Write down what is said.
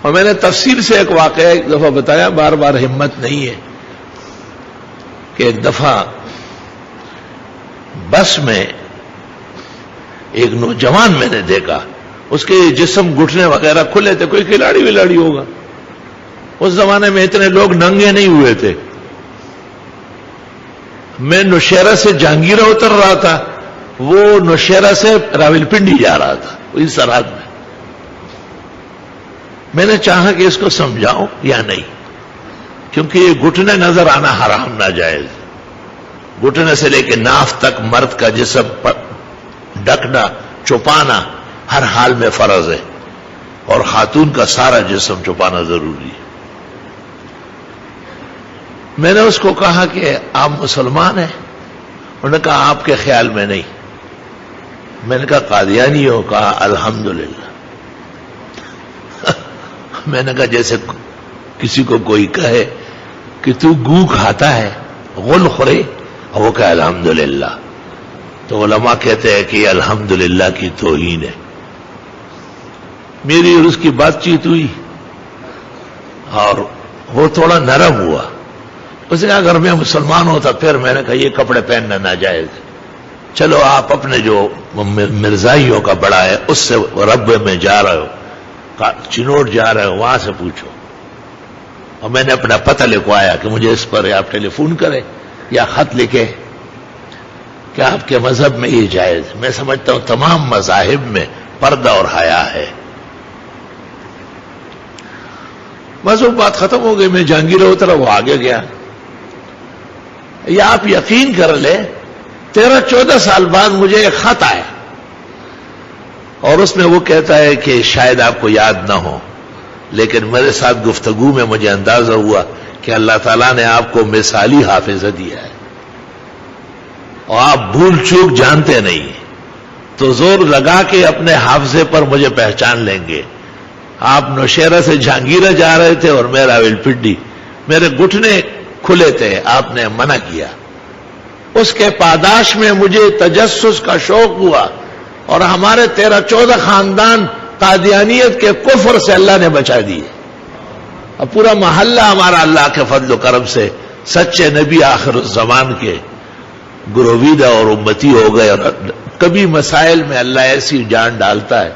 اور میں نے تفصیل سے ایک واقعہ ایک دفعہ بتایا، بار بار ہمت نہیں ہے، کہ ایک دفعہ بس میں ایک نوجوان میں نے دیکھا، اس کے جسم گھٹنے وغیرہ کھلے تھے، کوئی کھلاڑی ولاڑی ہوگا، اس زمانے میں اتنے لوگ ننگے نہیں ہوئے تھے۔ میں نوشہرہ سے جہانگیرہ اتر رہا تھا، وہ نوشہرہ سے راولپنڈی جا رہا تھا، اس سرحد میں۔ میں نے چاہا کہ اس کو سمجھاؤں یا نہیں، کیونکہ یہ گھٹنے نظر آنا حرام ناجائز، گھٹنے سے لے کے ناف تک مرد کا جسم ڈھکنا چھپانا ہر حال میں فرض ہے، اور خاتون کا سارا جسم چھپانا ضروری ہے۔ میں نے اس کو کہا کہ آپ مسلمان ہیں؟ انہوں نے کہا آپ کے خیال میں نہیں۔ میں نے کہا قادیانی ہو؟ کہا الحمدللہ۔ میں نے کہا جیسے کسی کو کوئی کہے کہ تو گو کھاتا ہے، غل خورے، اور وہ کہے الحمدللہ، تو علماء کہتے ہیں کہ یہ الحمدللہ کی توہین ہے۔ میری اور اس کی بات چیت ہوئی اور وہ تھوڑا نرم ہوا۔ اس نے کہا اگر میں مسلمان ہوتا پھر میں نے کہا یہ کپڑے پہننا ناجائز ہے، چلو آپ اپنے جو مرزائیوں کا بڑا ہے اس سے رب میں جا رہے ہو، چنوٹ جا رہے ہو، وہاں سے پوچھو۔ اور میں نے اپنا پتہ لکھوایا کہ مجھے اس پر آپ ٹیلی فون کریں یا خط لکھیں کہ آپ کے مذہب میں یہ جائز ہے۔ میں سمجھتا ہوں تمام مذاہب میں پردہ اور حیا ہے۔ بس وہ بات ختم ہو گئی، میں جہانگیرہ اترا، وہ آگے گیا۔ یا آپ یقین کر لیں 13-14 سال بعد مجھے ایک خط آیا، اور اس میں وہ کہتا ہے کہ شاید آپ کو یاد نہ ہو، لیکن میرے ساتھ گفتگو میں مجھے اندازہ ہوا کہ اللہ تعالیٰ نے آپ کو مثالی حافظہ دیا ہے، اور آپ بھول چوک جانتے نہیں، تو زور لگا کے اپنے حافظے پر مجھے پہچان لیں گے۔ آپ نوشہرہ سے جہانگیرہ جا رہے تھے اور میں راولپنڈی، میرے گھٹنے کھلے تھے، آپ نے منع کیا۔ اس کے پاداش میں مجھے تجسس کا شوق ہوا، اور ہمارے 13-14 خاندان قادیانیت کے کفر سے اللہ نے بچا دیے، اور پورا محلہ ہمارا اللہ کے فضل و کرم سے سچے نبی آخر الزمان کے گرویدہ اور امتی ہو گئے۔ اور کبھی مسائل میں اللہ ایسی جان ڈالتا ہے